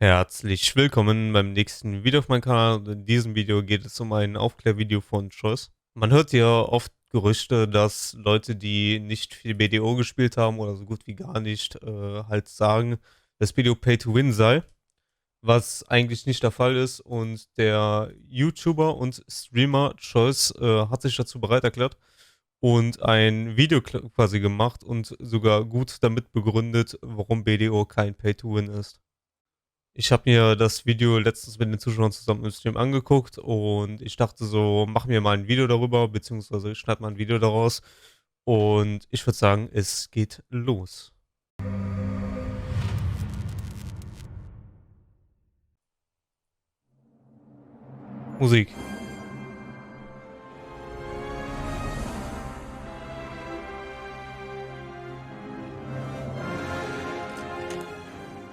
Herzlich willkommen beim nächsten Video auf meinem Kanal. Und in diesem Video geht es um ein Aufklärvideo von Choice. Man hört ja oft Gerüchte, dass Leute, die nicht viel BDO gespielt haben oder so gut wie gar nicht, halt sagen, dass BDO Pay to Win sei, was eigentlich nicht der Fall ist. Und der YouTuber und Streamer Choice hat sich dazu bereit erklärt und ein Video quasi gemacht und sogar gut damit begründet, warum BDO kein Pay to Win ist. Ich habe mir das Video letztens mit den Zuschauern zusammen im Stream angeguckt und ich dachte so, mach mir mal ein Video darüber, beziehungsweise ich schneide mal ein Video daraus. Und ich würde sagen, es geht los. Musik.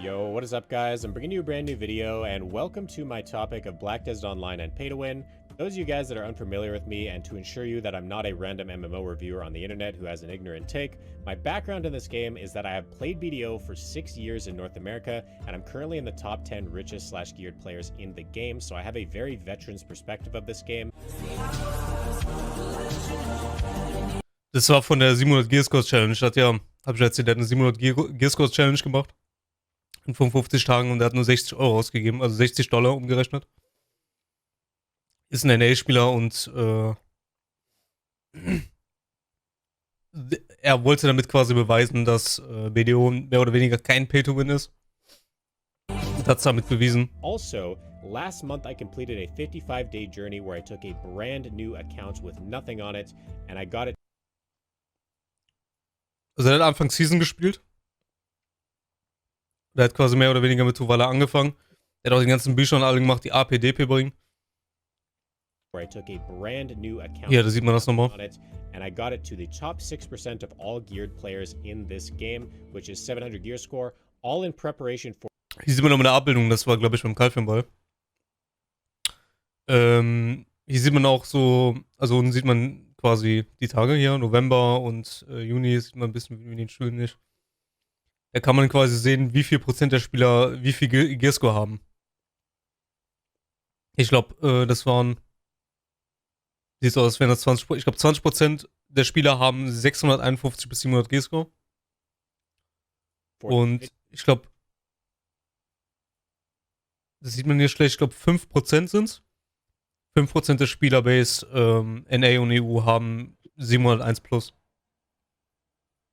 Yo, what is up guys? I'm bringing you a brand new video and welcome to my topic of Black Desert Online and Pay to Win. For those of you guys that are unfamiliar with me and to ensure you that I'm not a random MMO reviewer on the internet who has an ignorant take, my background in this game is that I have played BDO for 6 years in North America and I'm currently in the top 10 richest / geared players in the game, so I have a very veteran's perspective of this game. Das war von der 700 Gearscores Challenge. Hab ich erzählt, der hat eine 700 Gearscores Challenge gemacht. In 55 Tagen und der hat nur 60 Euro ausgegeben, also $60 umgerechnet. Ist ein NA-Spieler und er wollte damit quasi beweisen, dass BDO mehr oder weniger kein Pay-to-Win ist. Und hat es damit bewiesen. Also, last month I completed a 55-day journey where I took a brand new account with nothing on it and I got it. Also er hat Anfang Season gespielt. Der hat quasi mehr oder weniger mit Tuvala angefangen. Er hat auch den ganzen Büchern alle gemacht, die AP, DP bringen. Where I took a brand new account. Hier, da sieht man das nochmal. And I got it to the top 6% of all geared players in this game, which is 700 gear score, all in preparation for. Hier sieht man nochmal eine Abbildung, das war, glaube ich, beim Kalfienball. Hier sieht man auch so, also unten sieht man quasi die Tage hier, November und Juni, sieht man ein bisschen wie den Schulen nicht. Da kann man quasi sehen, wie viel Prozent der Spieler wie viel Gearscore haben. Ich glaube, das waren. Sieht so aus, als wären das 20%. Ich glaube, 20% der Spieler haben 651 bis 700 Gearscore. Und ich glaube, das sieht man hier schlecht, ich glaube 5% sind es. 5% der Spielerbase NA und EU haben 701 plus.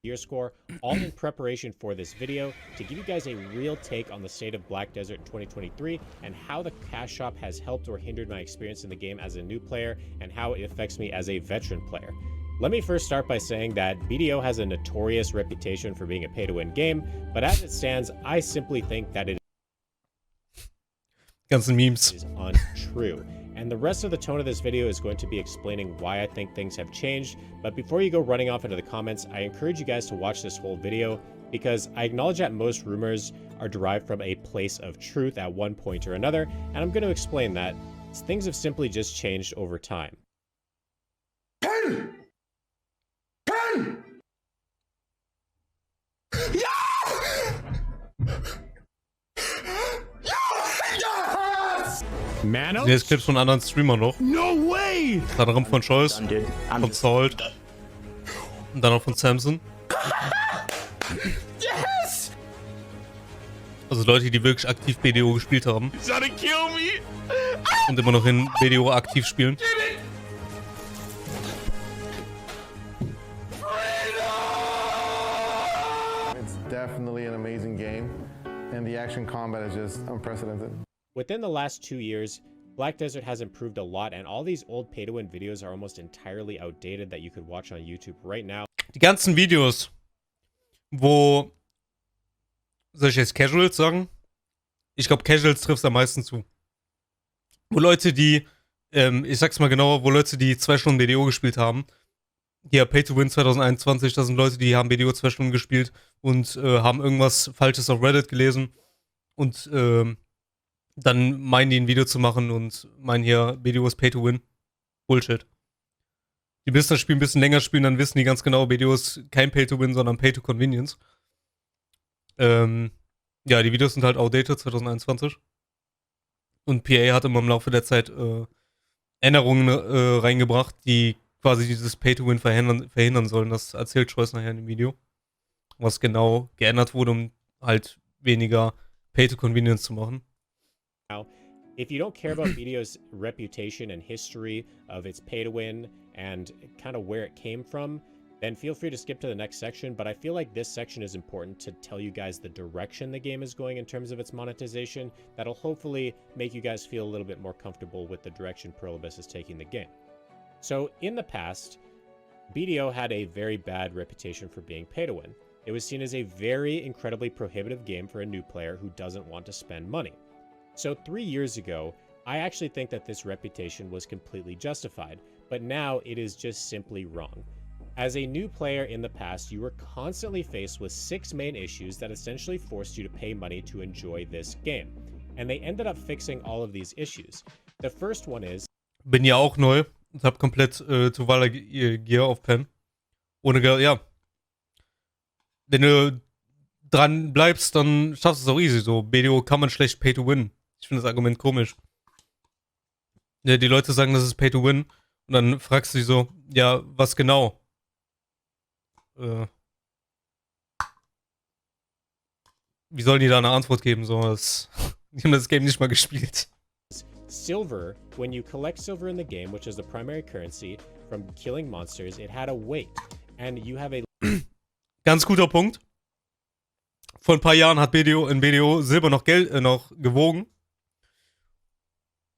Gear score, all in preparation for this video to give you guys a real take on the state of Black Desert in 2023 and how the cash shop has helped or hindered my experience in the game as a new player and how it affects me as a veteran player. Let me first start by saying that BDO has a notorious reputation for being a pay-to-win game, but as it stands, I simply think that it ganzen Memes is untrue. And the rest of the tone of this video is going to be explaining why I think things have changed. But before you go running off into the comments, I encourage you guys to watch this whole video because I acknowledge that most rumors are derived from a place of truth at one point or another. And I'm going to explain that things have simply just changed over time. Manos? Hier ist Clips von anderen Streamern noch. No way! Unter anderem von Choice, von Salt und dann auch von Samson. Yes! Also Leute, die wirklich aktiv BDO gespielt haben. Und immer noch in BDO aktiv spielen. It's definitely an amazing game, and the action combat is just unprecedented. Within the last 2 years, Black Desert has improved a lot and all these old pay-to-win videos are almost entirely outdated that you could watch on YouTube right now. Die ganzen Videos, wo, soll ich jetzt Casuals sagen? Ich glaube, Casuals trifft es am meisten zu. Wo Leute, die, ich sag's mal genauer, wo Leute, die 2 Stunden BDO gespielt haben, ja, Pay-to-Win 2021, das sind Leute, die haben BDO 2 Stunden gespielt und haben irgendwas Falsches auf Reddit gelesen und, dann meinen die ein Video zu machen und meinen hier, BDO ist Pay-to-Win. Bullshit. Die müssen das Spiel ein bisschen länger spielen, dann wissen die ganz genau, BDO ist kein Pay-to-Win, sondern Pay-to-Convenience. Ja, Ja, die Videos sind halt outdated 2021. Und PA hat immer im Laufe der Zeit Änderungen reingebracht, die quasi dieses Pay-to-Win verhindern sollen. Das erzählt Choice nachher in dem Video. Was genau geändert wurde, um halt weniger Pay-to-Convenience zu machen. Now, if you don't care about Video's reputation and history of its pay to win and kind of where it came from, then feel free to skip to the next section. But I feel like this section is important to tell you guys the direction the game is going in terms of its monetization. That'll hopefully make you guys feel a little bit more comfortable with the direction Pluribus is taking the game. So in the past, BDO had a very bad reputation for being pay to win. It was seen as a very incredibly prohibitive game for a new player who doesn't want to spend money. So 3 years ago, I actually think that this reputation was completely justified, but now it is just simply wrong. As a new player in the past, you were constantly faced with 6 main issues that essentially forced you to pay money to enjoy this game. And they ended up fixing all of these issues. The first one is... Bin ja auch neu und hab komplett Tuvala Gear auf Pen. Ohne Geld, ja. Wenn du dran bleibst, dann schaffst du es auch easy. So, BDO kann man schlecht Pay to Win. Ich finde das Argument komisch. Ja, die Leute sagen, das ist Pay to Win. Und dann fragst du dich so, ja, was genau? Wie sollen die da eine Antwort geben? So, die haben das Game nicht mal gespielt. Silver, when you collect silver in the game, which is the primary currency from killing monsters, it had a weight. And you have a... Ganz guter Punkt. Vor ein paar Jahren hat in BDO Silber noch Geld noch gewogen.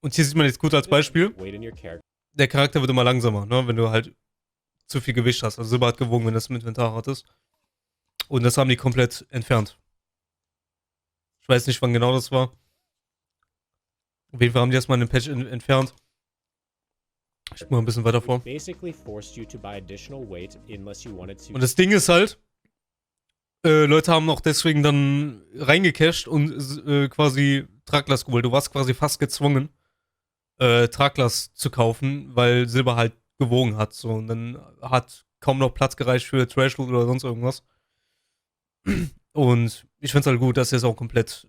Und hier sieht man jetzt gut als Beispiel. weight in your character. Der Charakter wird immer langsamer, ne? Wenn du halt zu viel Gewicht hast. Also Silber hat gewogen, wenn du das im Inventar hattest. Und das haben die komplett entfernt. Ich weiß nicht, wann genau das war. Auf jeden Fall haben die erstmal einen Patch entfernt. Ich guck mal ein bisschen weiter vor. Basically forced you to buy additional weight unless you wanted to. Und das Ding ist halt, Leute haben auch deswegen dann reingecasht und quasi Traglast geholt. Du warst quasi fast gezwungen, Traglast zu kaufen, weil Silber halt gewogen hat. So. Und dann hat kaum noch Platz gereicht für Trashloot oder sonst irgendwas. Und ich find's halt gut, dass sie es auch komplett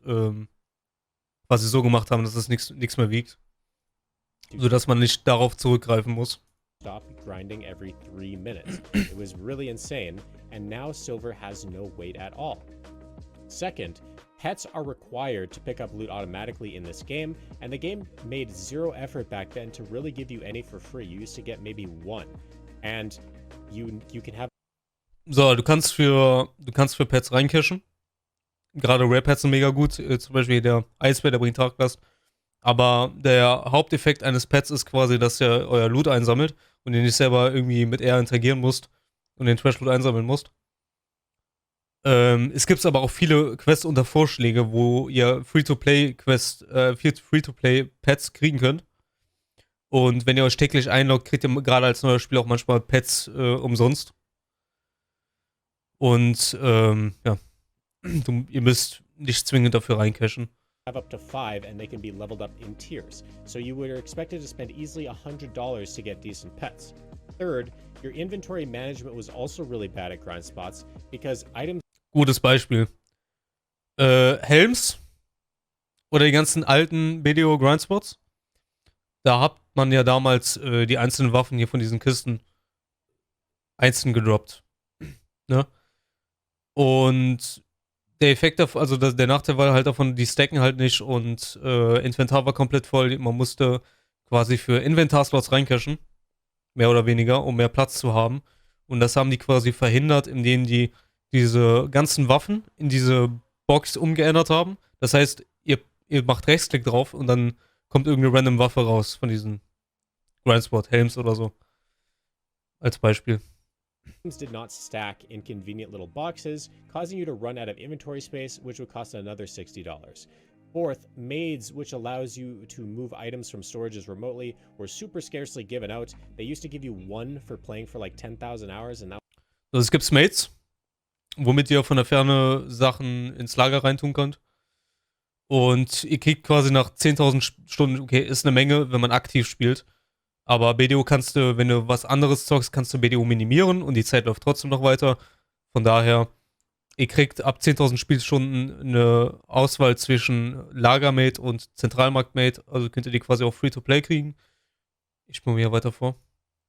quasi so gemacht haben, dass es nichts mehr wiegt. Sodass man nicht darauf zurückgreifen muss. Stop grinding every 3 minutes. It was really insane, and now silver has no weight at all. Second, pets are required to pick up loot automatically in this game, and the game made zero effort back then to really give you any for free. You used to get maybe 1, and you can have... So, du kannst für Pets reincashen. Gerade Rare Pets sind mega gut. Zum Beispiel der Eisbär, der bringt Traglast. Aber der Haupteffekt eines Pets ist quasi, dass er euer Loot einsammelt und ihr nicht selber irgendwie mit er interagieren musst und den Trash-Loot einsammeln musst. Es gibt aber auch viele Quests unter Vorschläge, wo ihr Free-to-Play-Pets kriegen könnt. Und wenn ihr euch täglich einloggt, kriegt ihr gerade als neuer Spieler auch manchmal Pets umsonst. Und ja, ihr müsst nicht zwingend dafür reincashen. Have up to 5 and they can be leveled up in tiers. So you were expected to spend easily $100 to get decent pets. Third, your inventory management was also really bad at grind spots because items... Gutes Beispiel. Helms oder die ganzen alten BDO Grindspots. Da hat man ja damals die einzelnen Waffen hier von diesen Kisten einzeln gedroppt. Ne? Und der Effekt davon, also der Nachteil war halt davon, die stacken halt nicht und Inventar war komplett voll. Man musste quasi für Inventarslots reincashen. Mehr oder weniger, um mehr Platz zu haben. Und das haben die quasi verhindert, indem die diese ganzen Waffen in diese Box umgeändert haben. Das heißt, ihr macht Rechtsklick drauf und dann kommt irgendeine random Waffe raus von diesen Grindspot, Helms oder so. Als Beispiel. did not stack in convenient little boxes, causing you to run out of inventory space, which would cost another $60. Fourth, maids, which allows you to move items from storages remotely, were super scarcely given out. They used to give you 1 for playing for like 10,000 hours, and now... Also es gibt Maids, womit ihr von der Ferne Sachen ins Lager reintun könnt. Und ihr kriegt quasi nach 10.000 Stunden, okay, ist eine Menge, wenn man aktiv spielt. Aber BDO kannst du, wenn du was anderes zockst, kannst du BDO minimieren und die Zeit läuft trotzdem noch weiter. Von daher Ihr kriegt ab 10.000 Spielstunden eine Auswahl zwischen Lagermate und Zentralmarktmate. Also könnt ihr die quasi auch Free-to-Play kriegen. Ich springe hier weiter vor.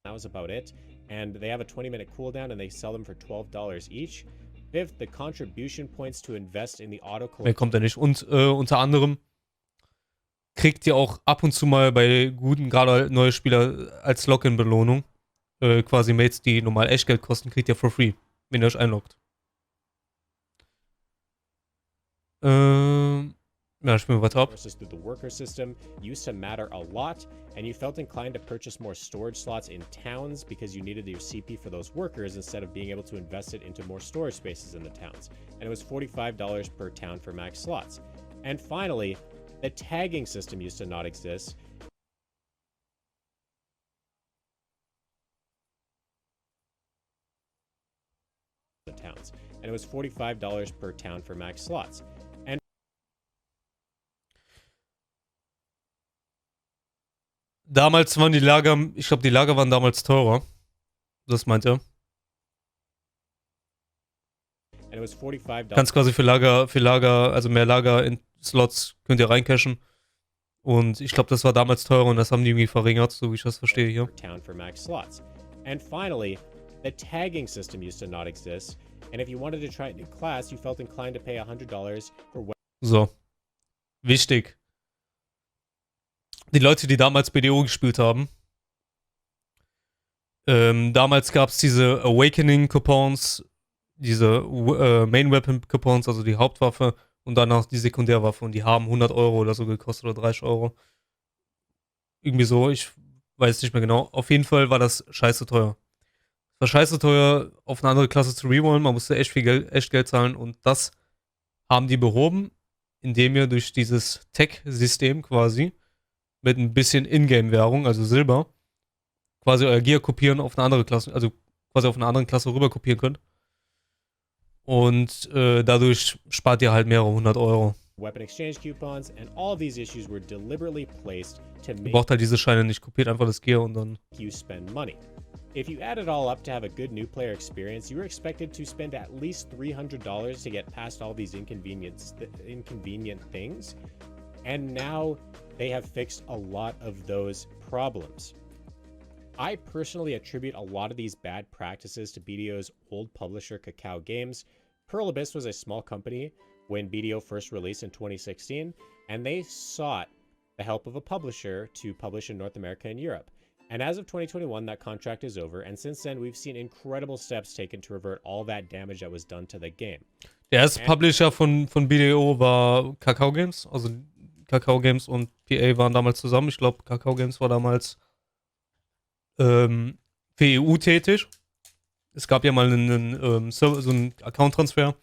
That was about it. And they have a 20-minute cooldown and they sell them for $12 each. Fifth, the contribution points to invest in the auto Mehr kommt er nicht. Und unter anderem kriegt ihr auch ab und zu mal bei guten, gerade neue Spieler als Login-Belohnung quasi Mates, die normal Echtgeld kosten, kriegt ihr for free, wenn ihr euch einloggt. Ja, spielen wir weiter ab. Versus through the worker system used to matter a lot, and you felt inclined to purchase more storage slots in towns because you needed your CP for those workers instead of being able to invest it into more storage spaces in the towns. And it was $45 per town for max slots. And finally, the tagging system used to not exist. The towns, and it was $45 per town for max slots. Damals waren die Lager, ich glaube, die Lager waren damals teurer. Das meint er. And it was $45. Kannst quasi für Lager, also mehr Lager in Slots könnt ihr reincashen. Und ich glaube, das war damals teurer und das haben die irgendwie verringert, so wie ich das verstehe hier. Per town for max slots. And finally, the tagging system used to not exist. And if you wanted to try a new class, you felt inclined to pay $100 for So. Wichtig. Die Leute, die damals BDO gespielt haben. Damals gab es diese Awakening-Coupons, diese Main Weapon Coupons, also die Hauptwaffe und danach die Sekundärwaffe und die haben 100 Euro oder so gekostet oder 30 Euro. Irgendwie so, ich weiß nicht mehr genau. Auf jeden Fall war das scheiße teuer. Es war scheiße teuer, auf eine andere Klasse zu rerollen, man musste echt viel Geld zahlen und das haben die behoben, indem ihr durch dieses Tech-System quasi mit ein bisschen Ingame-Währung, also Silber, quasi euer Gear kopieren auf eine andere Klasse, also quasi auf eine andere Klasse rüber kopieren könnt. Und dadurch spart ihr halt mehrere 100 Euro. weapon exchange coupons, and all of these issues were deliberately placed to Ihr make braucht halt diese Scheine nicht, kopiert einfach das Gear und dann. you spend money. If you add it all up to have a good new player experience, you were expected to spend at least $300 to get past all these inconvenient things. And now they have fixed a lot of those problems. I personally attribute a lot of these bad practices to BDO's old publisher Kakao Games. Pearl Abyss was a small company when BDO first released in 2016, and they sought the help of a publisher to publish in North America and Europe. And as of 2021, that contract is over, and since then, we've seen incredible steps taken to revert all that damage that was done to the game. Der erste Publisher von BDO war Kakao Games, also Kakao Games und PA waren damals zusammen. Ich glaube, Kakao Games war damals für EU tätig. Es gab ja mal so einen Account-Transfer.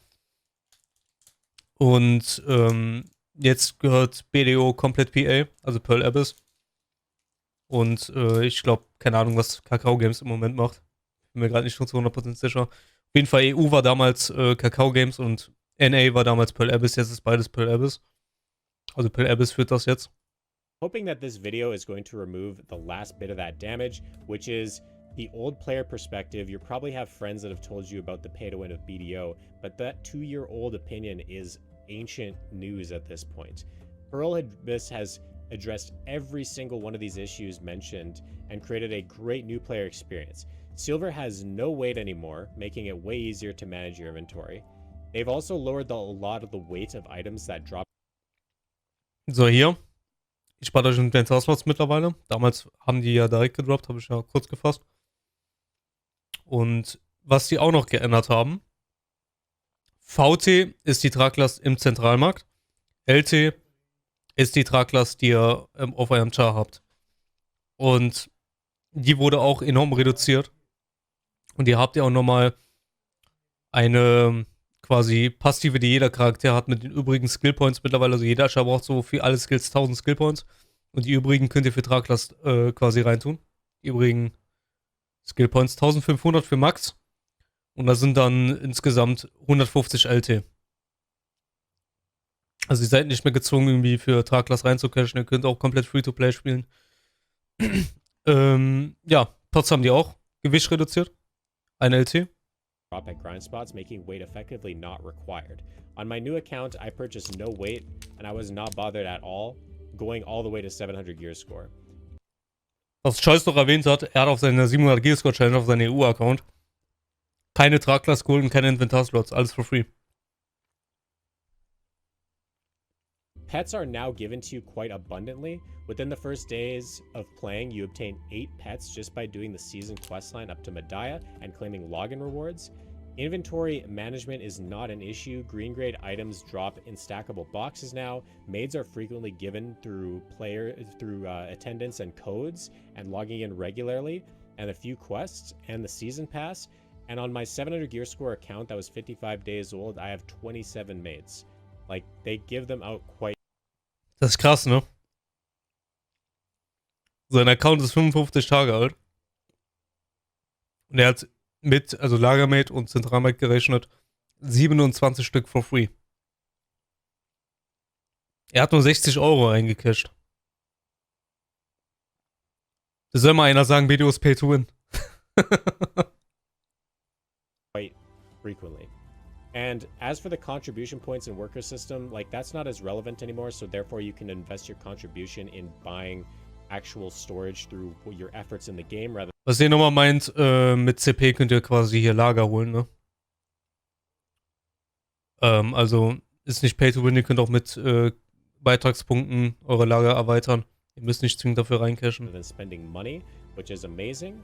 Und jetzt gehört BDO komplett PA, also Pearl Abyss. Und ich glaube, keine Ahnung, was Kakao Games im Moment macht. Bin mir gerade nicht schon zu 100% sicher. Auf jeden Fall EU war damals Kakao Games und NA war damals Pearl Abyss. Jetzt ist beides Pearl Abyss. Also Pearl Abyss führt das jetzt. Hoping that this video is going to remove the last bit of that damage, which is the old player perspective. You probably have friends that have told you about the pay to win of BDO, but that 2-year-old opinion is ancient news at this point. Pearl Abyss has addressed every single one of these issues mentioned and created a great new player experience. Silver has no weight anymore, making it way easier to manage your inventory. They've also lowered a lot of the weight of items that drop. So, hier. Ich spare euch einen Inventar-Slots mittlerweile. Damals haben die ja direkt gedroppt, habe ich ja kurz gefasst. Und was die auch noch geändert haben. VT ist die Traglast im Zentralmarkt. LT ist die Traglast, die ihr auf eurem Char habt. Und die wurde auch enorm reduziert. Und ihr habt ja auch nochmal eine quasi passive, die jeder Charakter hat mit den übrigen Skillpoints mittlerweile. Also jeder Char braucht so für alle Skills 1000 Skillpoints. Und die übrigen könnt ihr für Traglast quasi reintun. Die übrigen Skillpoints 1500 für Max. Und da sind dann insgesamt 150 LT. Also ihr seid nicht mehr gezwungen, irgendwie für Traglast reinzucashen. Ihr könnt auch komplett Free-to-Play spielen. Ja, Pots haben die auch Gewicht reduziert. Ein LT. drop at grind spots, making weight effectively not required. On my new account, I purchased no weight, and I was not bothered at all, going all the way to 700 gear score. Was Choice noch erwähnt hat, er hat auf seiner 700 Gearscore Challenge auf seinem EU-Account keine Tragklasse geholt und keine Inventarslots, alles for free. Pets are now given to you quite abundantly. Within the first days of playing, you obtain 8 pets just by doing the season questline up to Medaya and claiming login rewards. Inventory management is not an issue. Green grade items drop in stackable boxes now. Maids are frequently given through attendance and codes and logging in regularly, and a few quests and the season pass. And on my 700 gear score account that was 55 days old, I have 27 maids. Like, they give them out quite. Das ist krass, ne? Sein Account ist 55 Tage alt. Und er hat mit, also Lagermate und Zentralmate gerechnet, 27 Stück for free. Er hat nur 60 Euro eingecasht. Da soll mal einer sagen, BDO ist Pay to Win. quite frequently. And as for the contribution points and worker system, like, that's not as relevant anymore, so therefore you can invest your contribution in buying actual storage through your efforts in the game rather. Was ihr nochmal meint, mit CP könnt ihr quasi hier Lager holen, ne? Also ist nicht Pay to Win, ihr könnt auch mit Beitragspunkten eure Lager erweitern. Ihr müsst nicht zwingend dafür reincashen. Than spending money, which is amazing.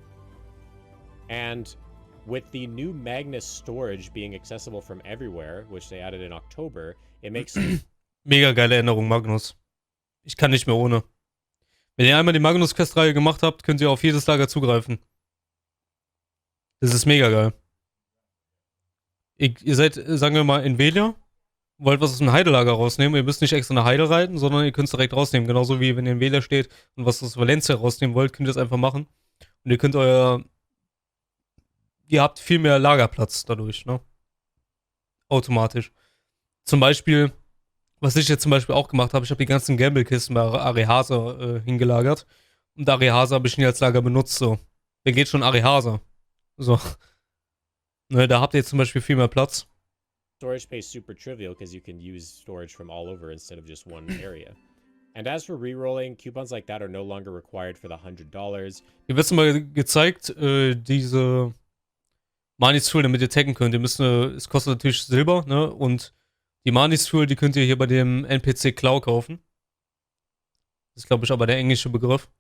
And with the new Magnus storage being accessible from everywhere, which they added in October, it makes Mega geile Änderung, Magnus. Ich kann nicht mehr ohne. Wenn ihr einmal die Magnus-Quest-Reihe gemacht habt, könnt ihr auf jedes Lager zugreifen. Das ist mega geil. Ihr seid, sagen wir mal, in Velia, wollt was aus dem Heidelager rausnehmen. Ihr müsst nicht extra nach Heide reiten, sondern ihr könnt es direkt rausnehmen. Genauso wie wenn ihr in Velia steht und was aus Valencia rausnehmen wollt, könnt ihr es einfach machen. Und ihr könnt ihr habt viel mehr Lagerplatz dadurch, ne? Automatisch. Zum Beispiel, was ich jetzt zum Beispiel auch gemacht habe, ich habe die ganzen Gamble-Kisten bei Arehasa hingelagert. Und Arehasa habe ich nie als Lager benutzt, so. Der geht schon Arehasa. So. Ne, da habt ihr jetzt zum Beispiel viel mehr Platz. storage space super trivial because you can use storage from all over instead of just one area. And as for rerolling, coupons like that are no longer required for the $100. Hier wird mal gezeigt, diese Manis-Tool, damit ihr taggen könnt. Es kostet natürlich Silber, ne? Und die Manis-Tool, die könnt ihr hier bei dem NPC Clow kaufen. Das ist, glaube ich, aber der englische Begriff.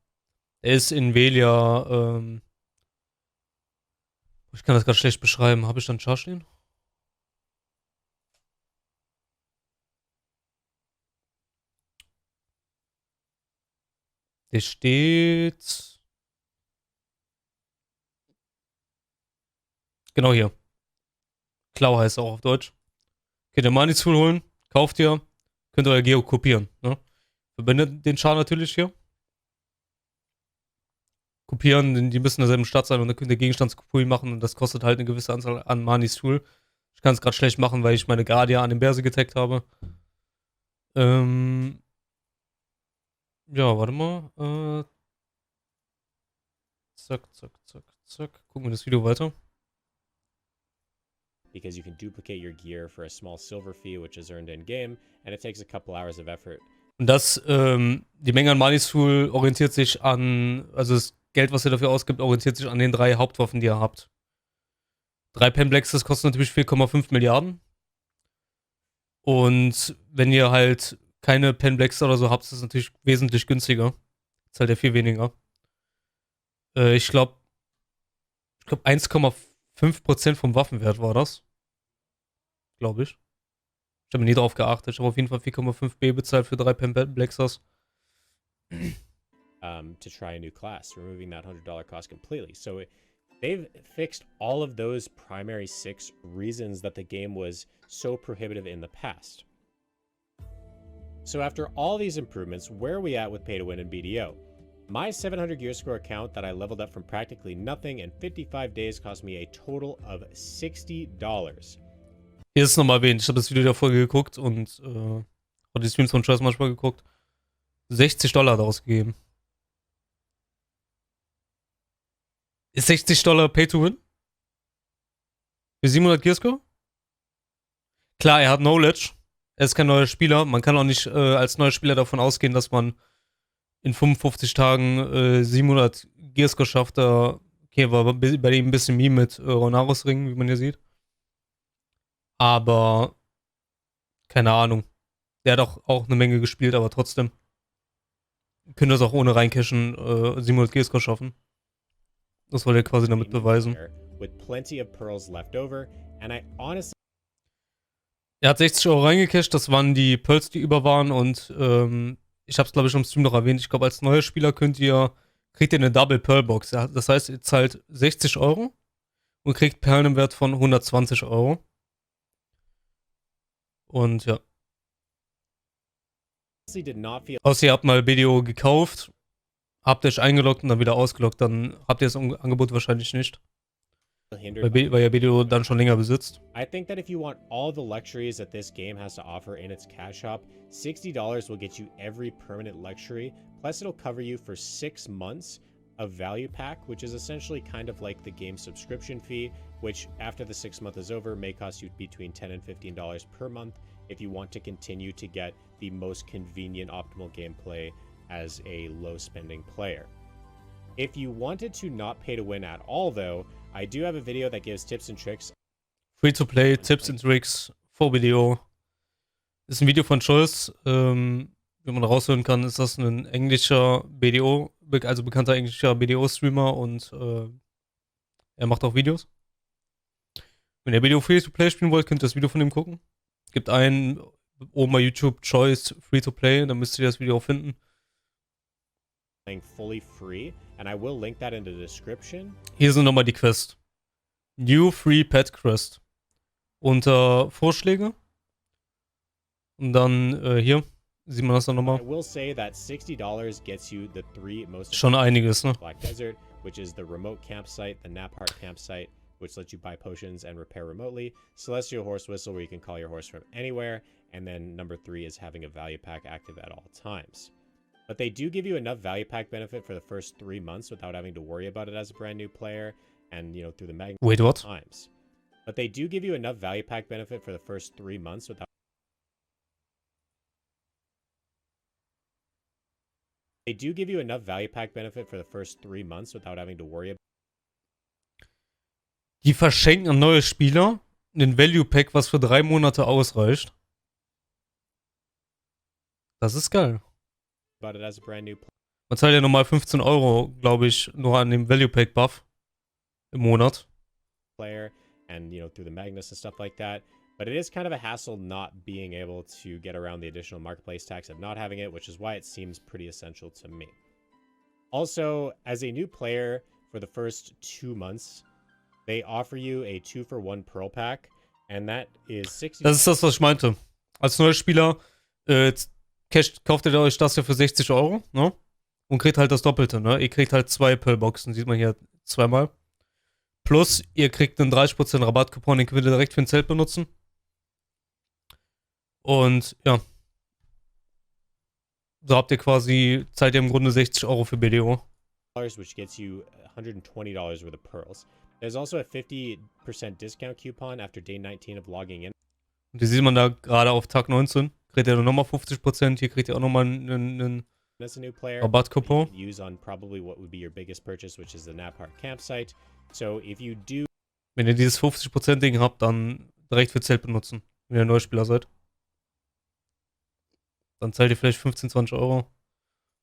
Der ist in Velia, ich kann das gerade schlecht beschreiben. Habe ich dann Char stehen? Der steht... Genau hier. Clow heißt auch auf Deutsch. Könnt ihr Money-Tool holen, kauft ihr, könnt ihr euer Geo kopieren. Ne? Verbindet den Char natürlich hier. Kopieren, denn die müssen in derselben Stadt sein und dann könnt ihr Gegenstandskopien machen und das kostet halt eine gewisse Anzahl an Manis-Tool. Ich kann es gerade schlecht machen, weil ich meine Guardia an den Berse getaggt habe. Ja, warte mal. Zack, zack, zack, zack. Gucken wir das Video weiter. Because you can duplicate your gear for a small silver fee, which is earned in game, and it takes a couple hours of effort. Und die Menge an Manis-Tool orientiert sich an, also das Geld, was ihr dafür ausgibt, orientiert sich an den 3 Hauptwaffen, die ihr habt. 3 Penblexes kosten natürlich 4,5 Milliarden. Und wenn ihr halt keine Penblex oder so habt, ist es natürlich wesentlich günstiger. Zahlt ihr viel weniger. Ich glaube 1,5% vom Waffenwert war das. Glaube ich. Ich habe nie drauf geachtet. Ich habe auf jeden Fall 4,5B bezahlt für 3 Penblexers. To try a new class, removing that $100 cost completely. So they've fixed all of those primary 6 reasons that the game was so prohibitive in the past. So after all these improvements, where are we at with pay to win and BDO? My 700 gear score account that I leveled up from practically nothing in 55 days cost me a total of $60. Hier ist es nochmal erwähnt. Ich habe das Video der Folge geguckt und die Streams von Choice manchmal geguckt. $60 daraus gegeben. Ist $60 Pay to Win? Für 700 Gearscore? Klar, er hat Knowledge. Er ist kein neuer Spieler. Man kann auch nicht als neuer Spieler davon ausgehen, dass man in 55 Tagen 700 Gearscore schafft. Okay, war bei ihm ein bisschen Meme mit Ronaros Ring, wie man hier sieht. Aber keine Ahnung. Der hat auch eine Menge gespielt, aber trotzdem. Können das auch ohne reincashen 700 Gearscore schaffen. Das wollte er quasi damit beweisen. With plenty of pearls left over, and I honestly Er hat 60 Euro reingecasht, das waren die Pearls, die über waren und ich habe es glaube ich im Stream noch erwähnt, ich glaube als neuer Spieler kriegt ihr eine Double Pearl Box. Das heißt, ihr zahlt 60 Euro und kriegt Perlen im Wert von 120 Euro. Und ja. did not feel Außer ihr habt mal BDO gekauft, habt euch eingeloggt und dann wieder ausgeloggt, dann habt ihr das Angebot wahrscheinlich nicht. hindered Weil ihr BDO dann schon länger besitzt. I think that if you want all the luxuries that this game has to offer in its cash shop, $60 will get you every permanent luxury, plus it'll cover you for 6 months of value pack, which is essentially kind of like the game subscription fee, which after the 6 month is over may cost you between $10 and $15 per month if you want to continue to get the most convenient optimal gameplay as a low spending player. If you wanted to not pay to win at all though, I do have a video that gives tips and tricks. Free-to-play, Tipps and Tricks, vor BDO. Ist ein Video von Scholz. Wie man raushören kann, ist das ein englischer BDO, also bekannter englischer BDO-Streamer und er macht auch Videos. Wenn ihr BDO Free-to-Play spielen wollt, könnt ihr das Video von ihm gucken. Gibt einen oben bei YouTube Choice Free-to-Play, dann müsst ihr das Video auch finden. Fully free, and I will link that in the description. Hier sind nochmal die Quests. New Free Pet Quest. Unter Vorschläge. Und dann hier sieht man das dann I nochmal. will say that $60 gets you the 3 most Schon einiges, ne? Black Desert, which is the remote campsite, the Naphart campsite, which lets you buy potions and repair remotely, Celestial Horse Whistle, where you can call your horse from anywhere, and then number 3 is having a value pack active at all times. But they do give you enough value pack benefit for the first 3 months without having to worry about it as a brand new player, and through the magnet Wait, what? times. But they do give you enough value pack benefit for the first 3 months without having to worry about. Die verschenken an neue Spieler ein Value Pack, was für 3 Monate ausreicht. Das ist geil. About it as a brand new Man zahlt ja nochmal 15 Euro, glaube ich, nur an dem Value Pack Buff im Monat. player, and through the Magnus and stuff like that. But it is kind of a hassle not being able to get around the additional marketplace tax of not having it, which is why it seems pretty essential to me. Also, as a new player, for the first 2 months, they offer you a 2-for-1 Pearl Pack, and that is 60. Das ist das, was ich meinte. Als neuer Spieler kauft ihr euch das ja für 60 Euro, ne? Und kriegt halt das Doppelte, ne? Ihr kriegt halt 2 Pearl-Boxen, sieht man hier zweimal. Plus, ihr kriegt einen 30% Rabattcoupon, den könnt ihr direkt für ein Zelt benutzen. Und ja. So habt ihr quasi, zahlt ihr im Grunde 60 Euro für BDO. Which gets you $120 worth of pearls. There's also a 50% discount coupon after day 19 of logging in. Und hier sieht man da gerade auf Tag 19. Kriegt ihr nochmal 50%. Hier kriegt ihr auch nochmal einen As a new player, Rabattcoupon. you can use on probably what would be your biggest purchase, which is the Naphart campsite. So if you do Wenn ihr dieses 50% Ding habt, dann direkt für Zelt benutzen. Wenn ihr Neuspieler seid. Dann zahlt ihr vielleicht 15, 20 Euro.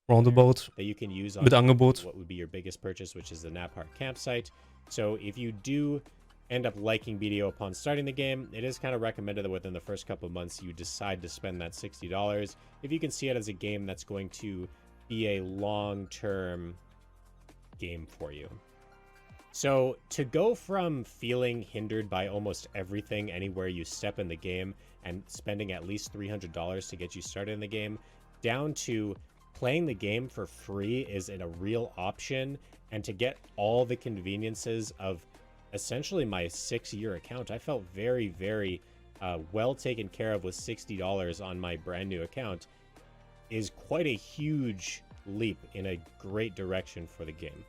Roundabout. that you can use on Mit Angebot. what would be your biggest purchase, which is the Naphart campsite. So if you do end up liking BDO upon starting the game, it is kind of recommended that within the first couple of months you decide to spend that $60 if you can see it as a game that's going to be a long-term game for you. So to go from feeling hindered by almost everything anywhere you step in the game and spending at least $300 to get you started in the game, down to playing the game for free is a real option, and to get all the conveniences of essentially my 6-year account, I felt very, very well taken care of with $60 on my brand new account, is quite a huge leap in a great direction for the game.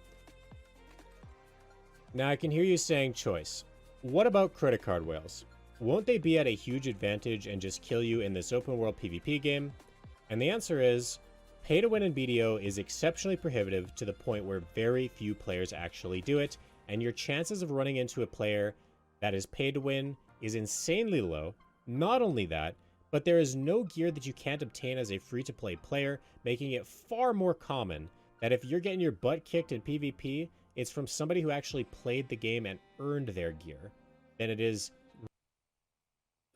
Now I can hear you saying, Choice, What about credit card whales? Won't they be at a huge advantage and just kill you in this open world PvP game? And the answer is, pay to win in BDO is exceptionally prohibitive to the point where very few players actually do it, and your chances of running into a player that is paid to win is insanely low. Not only that, but there is no gear that you can't obtain as a free-to-play player, making it far more common that if you're getting your butt kicked in PvP, it's from somebody who actually played the game and earned their gear, than it is.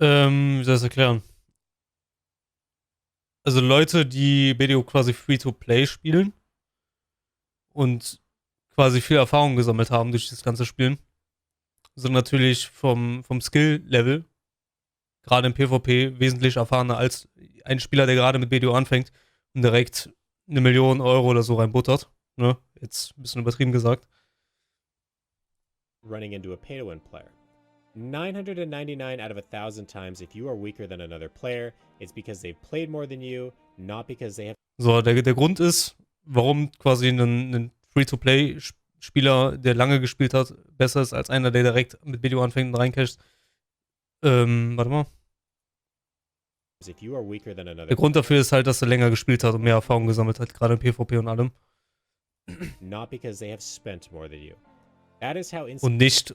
Wie soll ich das erklären? Also Leute, die BDO quasi Free-to-Play spielen und quasi viel Erfahrung gesammelt haben durch das ganze Spielen, sind natürlich vom Skill-Level, gerade im PvP, wesentlich erfahrener als ein Spieler, der gerade mit BDO anfängt und direkt 1 Million Euro oder so reinbuttert. Ne? Jetzt ein bisschen übertrieben gesagt. Running into a pay-to-win player. 999 out of 1,000 times, if you are weaker than another player, it's because they've played more than you, not because they have. So, der Grund ist, warum quasi ein Free-to-Play-Spieler, der lange gespielt hat, besser ist als einer, der direkt mit BDO anfängt und reincasht. Warte mal. If you are weaker than another Der Grund dafür ist halt, dass er länger gespielt hat und mehr Erfahrung gesammelt hat, gerade im PvP und allem. not because they have spent more than you. That is how Und nicht,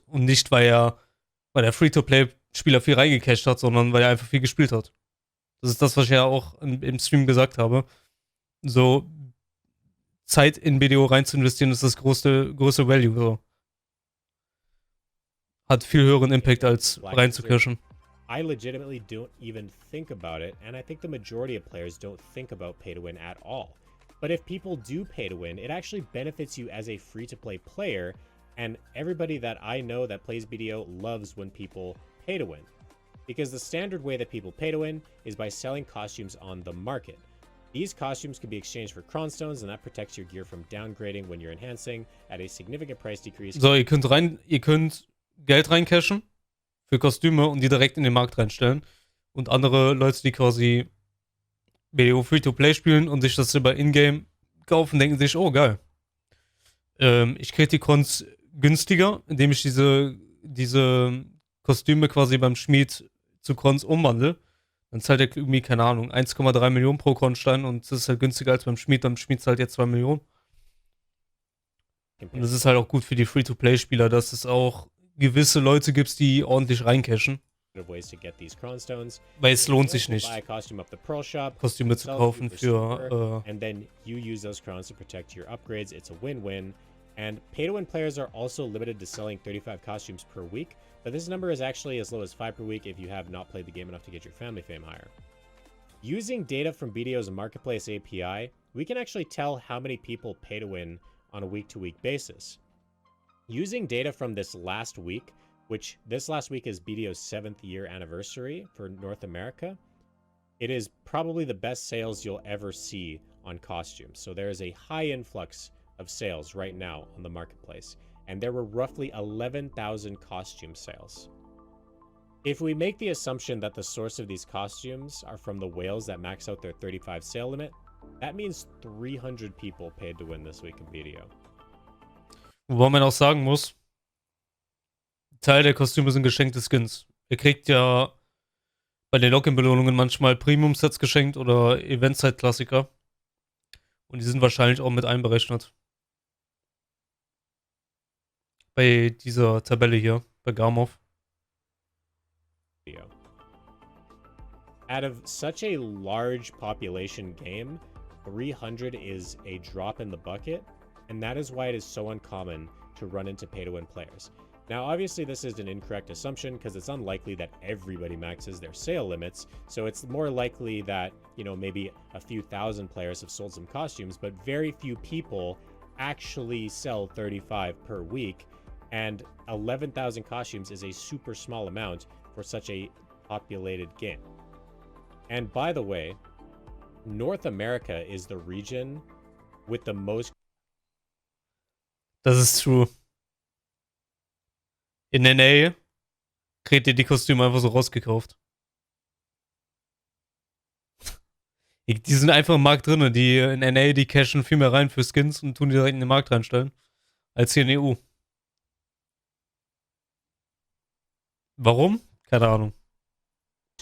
weil der Free-to-Play-Spieler viel reingecasht hat, sondern weil er einfach viel gespielt hat. Das ist das, was ich ja auch im Stream gesagt habe. So, Zeit in BDO rein zu investieren, ist das größte Value. So. Hat viel höheren Impact als rein zu cashen. I legitimately don't even think about it, and I think the majority of players don't think about pay to win at all. But if people do pay to win, it actually benefits you as a free-to-play player, and everybody that I know that plays BDO loves when people pay to win. Because the standard way that people pay to win is by selling costumes on the market. These costumes can be exchanged for Cronstones, and that protects your gear from downgrading when you're enhancing at a significant price decrease. So, ihr könnt Geld reincashen für Kostüme und die direkt in den Markt reinstellen. Und andere Leute, die quasi BDO Free-to-Play spielen und sich das über Ingame kaufen, denken sich, oh geil. Ich kriege die Cons günstiger, indem ich diese Kostüme quasi beim Schmied zu Cons umwandle. Dann zahlt er irgendwie, keine Ahnung, 1,3 Millionen pro Kronstein und das ist halt günstiger als beim Schmied. Beim Schmied zahlt jetzt 2 Millionen. Und das ist halt auch gut für die Free-to-Play-Spieler, dass es auch gewisse Leute gibt, die ordentlich reincashen. Weil es lohnt sich nicht, Kostüme zu kaufen für and then you use those crowns to protect your upgrades. It's a win-win. And pay-to-win players are also limited to selling 35 costumes per week, but this number is actually as low as 5 per week if you have not played the game enough to get your family fame higher. Using data from BDO's Marketplace API, we can actually tell how many people pay to win on a week-to-week basis. Using data from this last week, which this last week is BDO's 7th year anniversary for North America, it is probably the best sales you'll ever see on costumes. So there is a high influx of sales right now on the marketplace, and there were roughly 11,000 costume sales. If we make the assumption that the source of these costumes are from the whales that max out their 35 sale limit, that means 300 people paid to win this week in BDO. Wobei man auch sagen muss, Teil der Kostüme sind geschenkte Skins. Ihr kriegt ja bei den Login-Belohnungen manchmal Premium-Sets geschenkt oder Event-Side-Klassiker. Und die sind wahrscheinlich auch mit einberechnet. Bei dieser Tabelle hier, bei Garmov. Out of such a large population game, 300 is a drop in the bucket, and that is why it is so uncommon to run into pay-to-win players. Now, obviously, this is an incorrect assumption because it's unlikely that everybody maxes their sale limits, so it's more likely that, you know, maybe a few thousand players have sold some costumes, but very few people actually sell 35 per week, and 11,000 costumes is a super small amount for such a populated game. And by the way, North America is the region with the most. Das ist true. In NA kriegt ihr die Kostüme einfach so rausgekauft. Die sind einfach im Markt drin. Die in NA, die cashen viel mehr rein für Skins und tun die direkt in den Markt reinstellen. Als hier in EU. Warum? Keine Ahnung.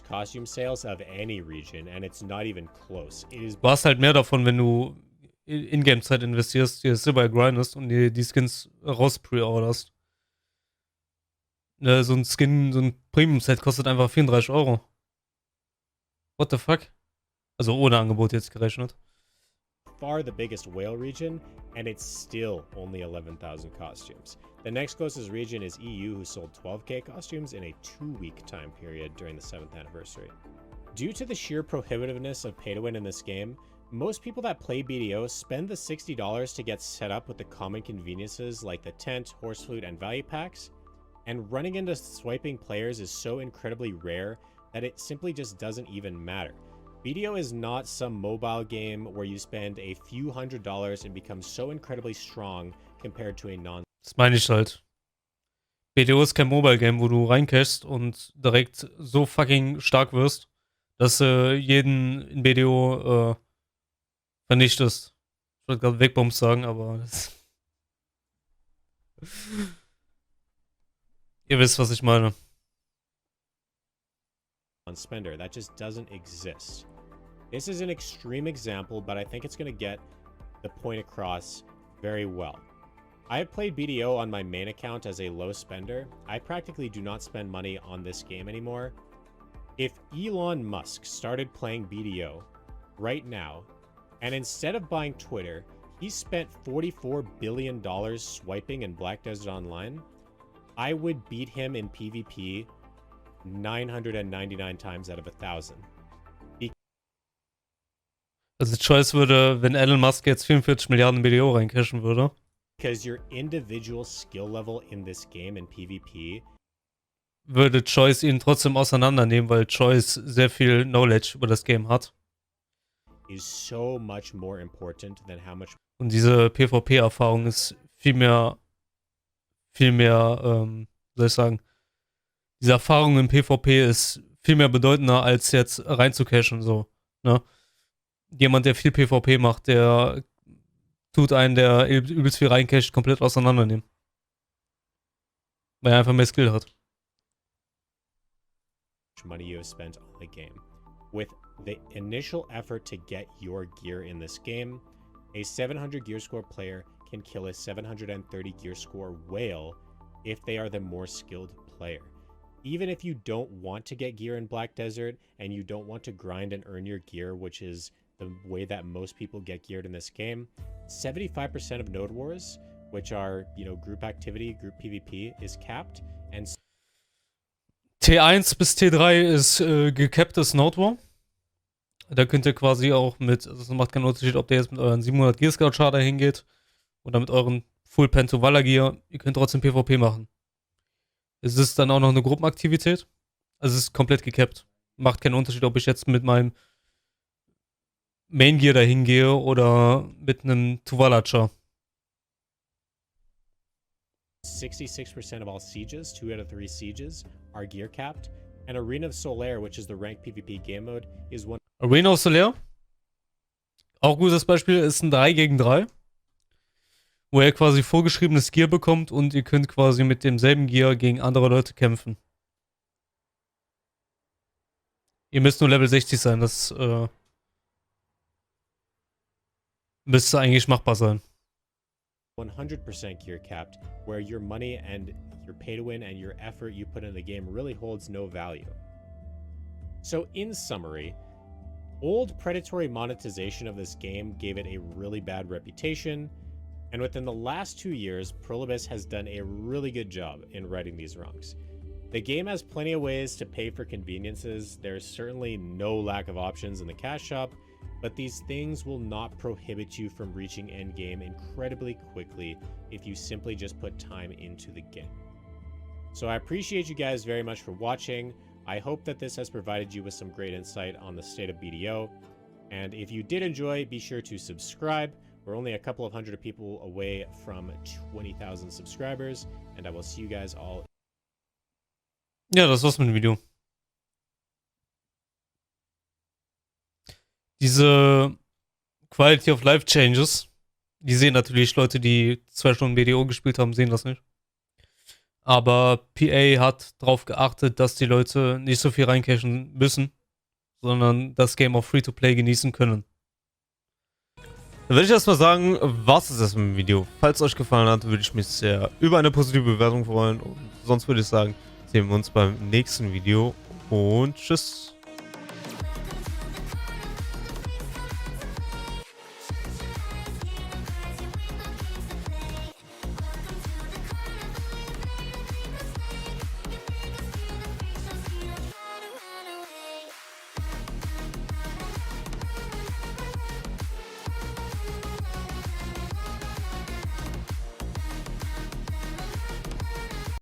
costume sales of any region, and it's not even close. It is Du hast halt mehr davon, wenn du Ingame-Zeit investierst, dir Silber grindest und dir die Skins raus pre-orderst. So ein Skin, so ein Premium-Set kostet einfach 34 Euro. What the fuck? Also ohne Angebot jetzt gerechnet. far the biggest whale region, and it's still only 11,000 costumes. The next closest region is EU, who sold 12k costumes in a 2-week time period during the 7th anniversary. Due to the sheer prohibitiveness of pay to win in this game, most people that play BDO spend the $60 to get set up with the common conveniences like the tent, horse flute, and value packs, and running into swiping players is so incredibly rare that it simply just doesn't even matter. BDO is not some mobile game where you spend a few $100s and become so incredibly strong compared to a non. Das meine ich halt. BDO ist kein Mobile-Game, wo du reincashst und direkt so fucking stark wirst, dass du jeden in BDO vernichtest. Ich wollte gerade Wegbombs sagen, aber ihr wisst, was ich meine. Spender. That just doesn't exist. This is an extreme example, but I think it's going to get the point across very well. I have played BDO on my main account as a low spender. I practically do not spend money on this game anymore. If Elon Musk started playing BDO right now, and instead of buying Twitter, he spent $44 billion swiping in Black Desert Online, I would beat him in PvP 999 times out of 1,000. Also Choice würde, wenn Elon Musk jetzt 44 Milliarden in BDO reincashen würde. Because your individual skill level in this game in PvP würde Choice ihn trotzdem auseinandernehmen, weil Choice sehr viel Knowledge über das Game hat. is so much more important than how much. Und diese PvP-Erfahrung ist viel mehr, wie soll ich sagen, diese Erfahrung im PvP ist viel mehr bedeutender, als jetzt reinzucashen, so, ne? Jemand, der viel PvP macht, der tut einen, der übelst viel reincasht, komplett auseinandernehmen. Weil er einfach mehr Skill hat. Money you have spent on the game. With the initial effort to get your gear in this game, a 700 gear score player can kill a 730 gear score whale if they are the more skilled player. Even if you don't want to get gear in Black Desert and you don't want to grind and earn your gear, which is the way that most people get geared in this game, 75% of Node Wars, which are, group activity, group PvP, is capped, and T1 bis T3 ist gecapptes Node War. Da könnt ihr quasi auch mit, also es macht keinen Unterschied, ob der jetzt mit euren 700 Gear Scout Charter hingeht oder mit euren Full Pento Valor Gear, ihr könnt trotzdem PvP machen. Es ist dann auch noch eine Gruppenaktivität. Also es ist komplett gecapped. Macht keinen Unterschied, ob ich jetzt mit meinem Main Gear dahin gehe oder mit einem Tuvala-Char. 66% of all sieges, 2 out of 3 sieges, are gear capped, and Arena of Solaire, which is the ranked PvP game mode, is one. Arena of Solaire, auch gutes Beispiel, ist ein 3 gegen 3, wo ihr quasi vorgeschriebenes Gear bekommt und ihr könnt quasi mit demselben Gear gegen andere Leute kämpfen. Ihr müsst nur Level 60 sein, das müsste eigentlich machbar sein. 100% gear capped, where your money and your pay to win and your effort you put in the game really holds no value. So, in summary, old predatory monetization of this game gave it a really bad reputation, and within the last 2 years, Prolibus has done a really good job in righting these wrongs. The game has plenty of ways to pay for conveniences. There's certainly no lack of options in the cash shop, but these things will not prohibit you from reaching endgame incredibly quickly if you simply just put time into the game. So I appreciate you guys very much for watching. I hope that this has provided you with some great insight on the state of BDO. And if you did enjoy, be sure to subscribe. We're only a couple of hundred people away from 20,000 subscribers, and I will see you guys all. Ja, das war's mit dem Video. Diese Quality of Life Changes, die sehen natürlich Leute, die 2 Stunden BDO gespielt haben, sehen das nicht. Aber PA hat darauf geachtet, dass die Leute nicht so viel reincashen müssen, sondern das Game auch Free-to-Play genießen können. Dann würde ich erstmal sagen, was ist das mit dem Video? Falls es euch gefallen hat, würde ich mich sehr über eine positive Bewertung freuen. Und sonst würde ich sagen, sehen wir uns beim nächsten Video und tschüss.